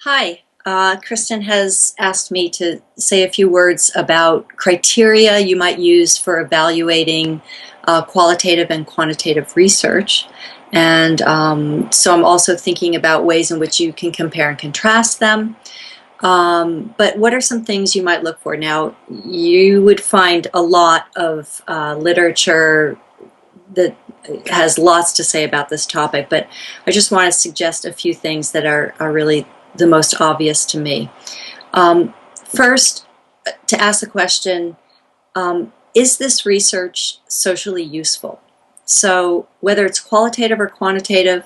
Hi, Kristen has asked me to say a few words about criteria you might use for evaluating qualitative and quantitative research. And so I'm also thinking about ways in which you can compare and contrast them. But what are some things you might look for? Now, you would find a lot of literature that has lots to say about this topic, but I just want to suggest a few things that are really the most obvious to me. First, to ask the question, is this research socially useful? So whether it's qualitative or quantitative,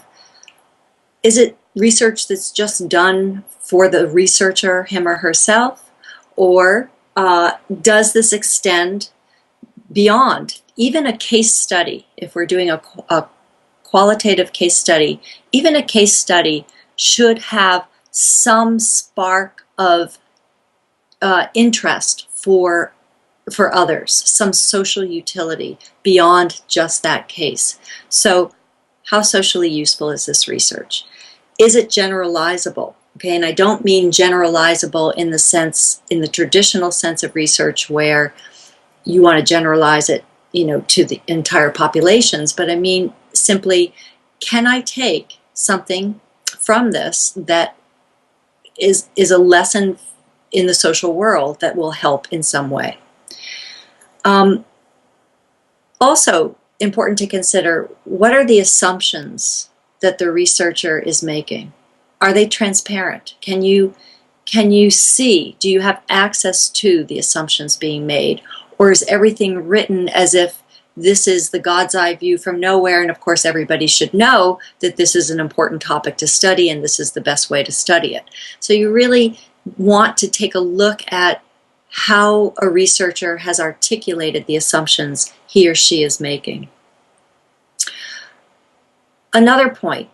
is it research that's just done for the researcher, him or herself, or does this extend beyond even a case study? If we're doing a qualitative case study, even a case study should have some spark of interest for others, some social utility beyond just that case. So how socially useful is this research? Is it generalizable? Okay, and I don't mean generalizable in the traditional sense of research where you want to generalize it, to the entire populations, but I mean simply, can I take something from this that is a lesson in the social world that will help in some way? Also important to consider, what are the assumptions that the researcher is making? Are they transparent? Can you see, do you have access to the assumptions being made? Or is everything written as if this is the God's eye view from nowhere, and of course everybody should know that this is an important topic to study and this is the best way to study it? So you really want to take a look at how a researcher has articulated the assumptions he or she is making. Another point,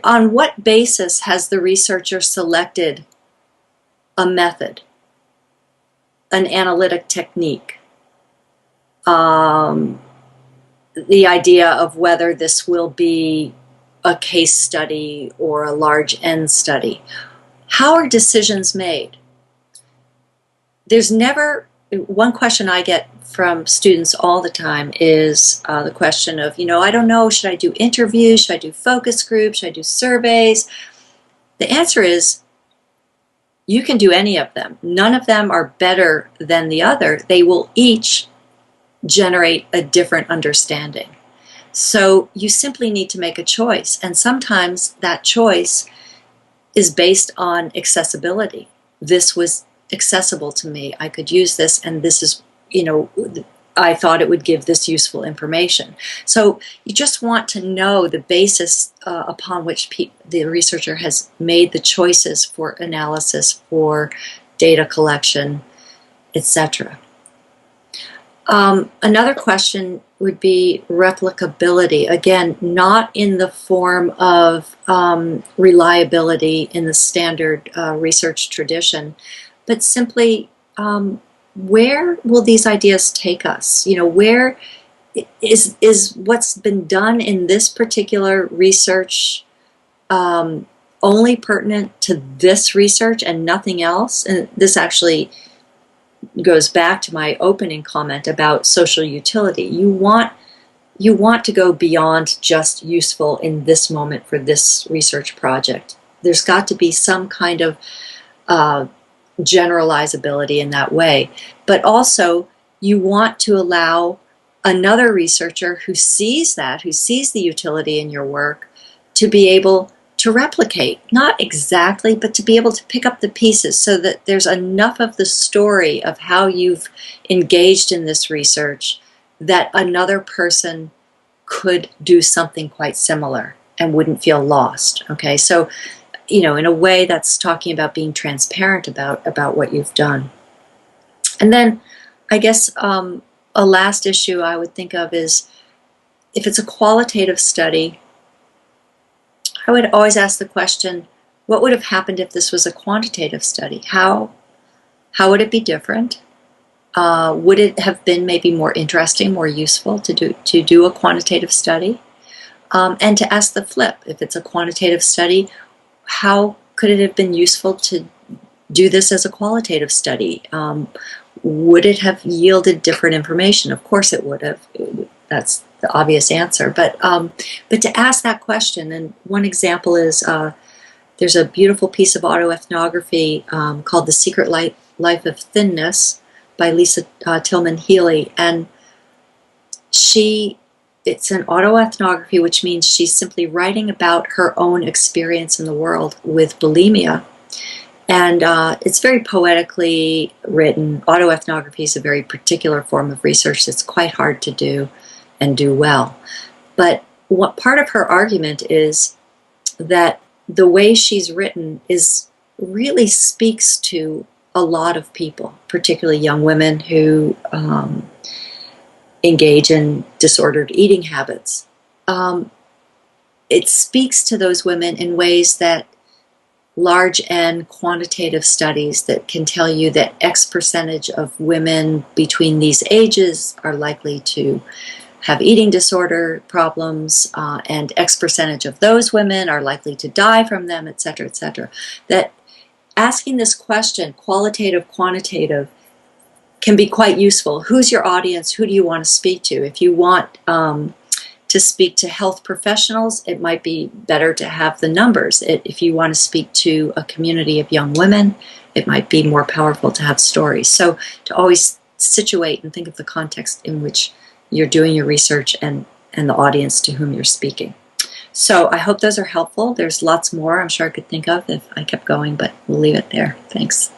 on what basis has the researcher selected a method, an analytic technique? The idea of whether this will be a case study or a large N study. How are decisions made? There's never, one question I get from students all the time is the question of, I don't know, should I do interviews? Should I do focus groups? Should I do surveys? The answer is, you can do any of them. None of them are better than the other. They will each generate a different understanding. So you simply need to make a choice. And sometimes that choice is based on accessibility. This was accessible to me. I could use this, and this is, I thought it would give this useful information. So you just want to know the basis upon which the researcher has made the choices for analysis, for data collection, etc. Another question would be replicability. Again, not in the form of reliability in the standard research tradition, but simply where will these ideas take us? Where is what's been done in this particular research only pertinent to this research and nothing else? And this actually goes back to my opening comment about social utility. You want to go beyond just useful in this moment for this research project. There's got to be some kind of generalizability in that way. But also, you want to allow another researcher who sees the utility in your work, to be able to replicate, not exactly, but to be able to pick up the pieces so that there's enough of the story of how you've engaged in this research that another person could do something quite similar and wouldn't feel lost. Okay, so in a way that's talking about being transparent about what you've done. And then I guess a last issue I would think of is, if it's a qualitative study, I would always ask the question, what would have happened if this was a quantitative study? How would it be different? Would it have been maybe more interesting, more useful to do a quantitative study? And to ask the flip, if it's a quantitative study, how could it have been useful to do this as a qualitative study? Would it have yielded different information? Of course it would have. That's the obvious answer. But to ask that question, and one example is there's a beautiful piece of autoethnography called The Secret Life of Thinness by Lisa Tillman Healy, and it's an autoethnography, which means she's simply writing about her own experience in the world with bulimia. And it's very poetically written. Autoethnography is a very particular form of research that's quite hard to do and do well. But what part of her argument is that the way she's written really speaks to a lot of people, particularly young women who engage in disordered eating habits. It speaks to those women in ways that large N quantitative studies that can tell you that X percentage of women between these ages are likely to have eating disorder problems, and X percentage of those women are likely to die from them, etc., etc. That asking this question, qualitative, quantitative, can be quite useful. Who's your audience? Who do you want to speak to? If you want to speak to health professionals, it might be better to have the numbers. If you want to speak to a community of young women, it might be more powerful to have stories. So to always situate and think of the context in which you're doing your research and the audience to whom you're speaking. So I hope those are helpful. There's lots more I'm sure I could think of if I kept going, but we'll leave it there. Thanks.